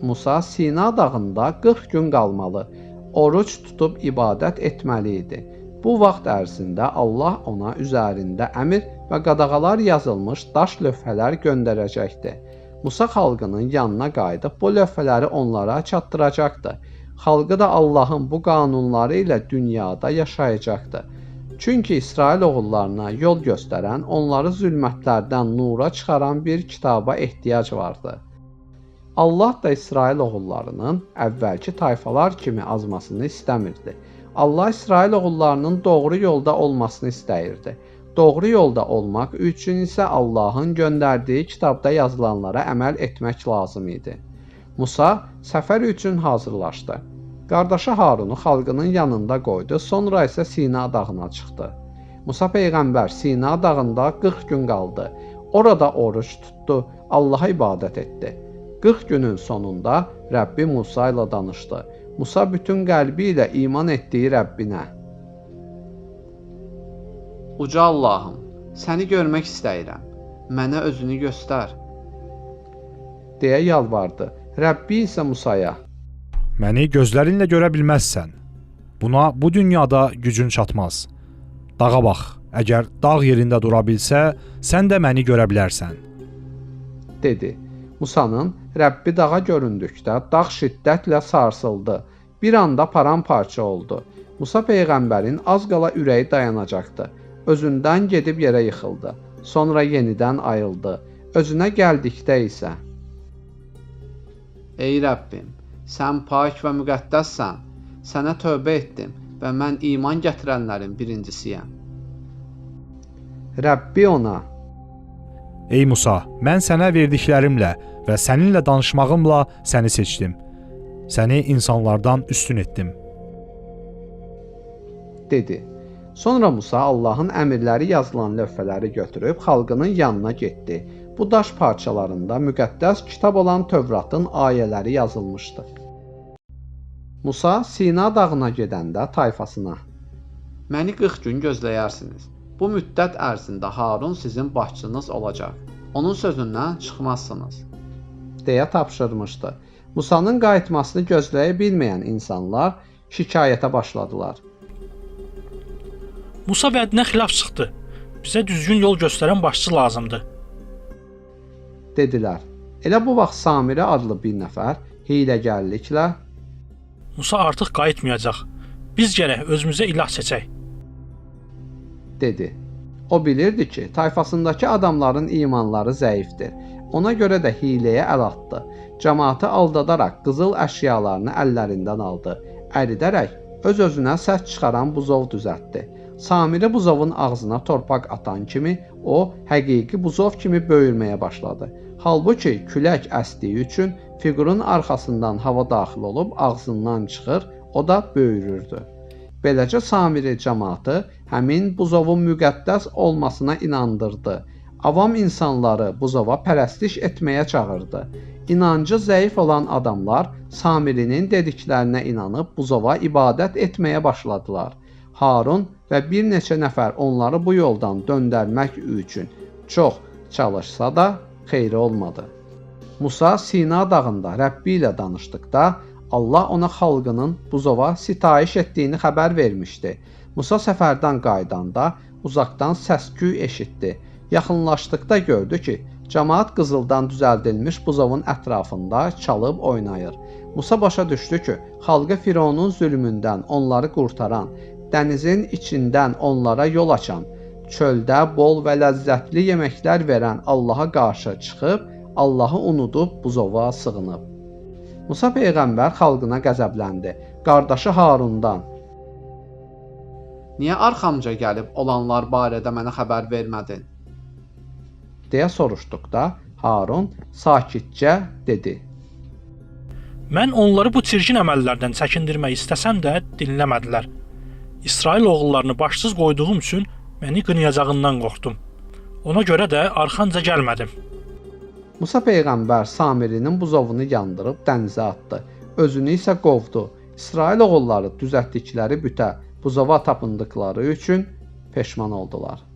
Musa Sina dağında 40 gün qalmalı, oruç tutub ibadət etməli idi. Bu vaxt ərzində Allah ona üzərində əmr və qadağalar yazılmış daş lövhələr göndərəcəkdi. Musa xalqının yanına qayıdıb bu lövhələri onlara çatdıracaqdı. Xalqı da Allahın bu qanunları ilə dünyada yaşayacaqdı. Çünki İsrail oğullarına yol göstərən, onları zülmətlərdən nura çıxaran bir kitaba ehtiyac vardı. Allah da İsrail oğullarının əvvəlki tayfalar kimi azmasını istəmirdi. Allah İsrail oğullarının doğru yolda olmasını istəyirdi. Doğru yolda olmaq üçün isə Allahın göndərdiyi kitabda yazılanlara əməl etmək lazım idi. Musa səfər üçün hazırlaşdı. Qardaşı Harunu xalqının yanında qoydu, sonra isə Sina dağına çıxdı. Musa Peyğəmbər Sina dağında 40 gün qaldı. Orada oruç tutdu, Allaha ibadət etdi. 40 günün sonunda Rəbbi Musa ilə danışdı. Musa bütün qəlbi ilə iman etdiyi Rəbbinə: "Uca Allahım, səni görmək istəyirəm, mənə özünü göstər," deyə yalvardı. Rəbbi isə Musaya: "Məni gözlərinlə görə bilməzsən. Buna bu dünyada gücün çatmaz. Dağa bax, əgər dağ yerində dura bilsə, sən də məni görə bilərsən," dedi. Musanın Rəbbi dağa göründükdə dağ şiddətlə sarsıldı. Bir anda paramparça oldu. Musa Peyğəmbərin az qala ürəyi dayanacaqdı. Özündən gedib yerə yıxıldı. Sonra yenidən ayıldı. Özünə gəldikdə isə: "Ey Rəbbim, sən pak və müqəddəssən. Sənə tövbə etdim və mən iman gətirənlərin birincisiyəm." Rəbbi ona: "Ey Musa, mən sənə verdiklərimlə və səninlə danışmağımla səni seçdim. Səni insanlardan üstün etdim," dedi. Sonra Musa Allahın əmrləri yazılan lövhələri götürüb xalqının yanına getdi. Bu daş parçalarında müqəddəs kitab olan Tövratın ayələri yazılmışdı. Musa Sina dağına gedəndə tayfasına: "Məni 40 gün gözləyərsiniz. Bu müddət ərzində Harun sizin başçınız olacaq. Onun sözündən çıxmazsınız," deyə tapşırmışdı. Musanın qayıtmasını gözləyə bilməyən insanlar şikayətə başladılar. "Musa vədinə xilaf çıxdı. Bizə düzgün yol göstərən başçı lazımdır," dedilər. Elə bu vaxt Samirə adlı bir nəfər hiyləgərliklə: "Musa artıq qayıtmayacaq. Biz gərək özümüzə ilah seçək," dedi. O bilirdi ki, tayfasındakı adamların imanları zəifdir. Ona görə də hiləyə əl atdı. Cəmaatı aldadaraq qızıl əşyalarını əllərindən aldı. Əridərək öz-özünə səs çıxaran buzov düzəltdi. Samirə buzovun ağzına torpaq atan kimi o həqiqi buzov kimi böyürməyə başladı. Halbuki külək əsdiyi üçün fiqurun arxasından hava daxil olub ağzından çıxır, o da böyürürdü. Beləcə Samiri cəmaatı həmin buzovun müqəddəs olmasına inandırdı. Avam insanları buzova pərəstiş etməyə çağırdı. İnancı zəif olan adamlar Samirinin dediklərinə inanıb buzova ibadət etməyə başladılar. Harun və bir neçə nəfər onları bu yoldan döndərmək üçün çox çalışsa da xeyri olmadı. Musa Sina dağında Rəbbi ilə danışdıqda Allah ona xalqının buzova sitayiş etdiyini xəbər vermişdi. Musa səfərdən qayıdanda uzaqdan səs-küy eşitdi. Yaxınlaşdıqda gördü ki, cəmaat qızıldan düzəldilmiş buzovun ətrafında çalıb oynayır. Musa başa düşdü ki, xalqı Fironun zülmündən onları qurtaran, dənizin içindən onlara yol açan, çöldə bol və ləzzətli yeməklər verən Allaha qarşı çıxıb, Allahı unudub buzova sığınıb. Musa Peyğəmbər xalqına qəzəbləndi. Qardaşı Harundan: "Niyə arxamca gəlib olanlar barədə mənə xəbər vermədin?" deyə soruşduqda Harun sakitcə dedi: "Mən onları bu çirkin əməllərdən çəkindirmək istəsəm də dinləmədilər. İsrail oğullarını başsız qoyduğum üçün məni qınayacağından qorxdum. Ona görə də arxanca gəlmədim." Musa Peyğəmbər Samirinin buzovunu yandırıb dənizə atdı. Özünü isə qovdu. İsrail oğulları düzəltdikləri bütə buzova tapındıqları üçün peşman oldular.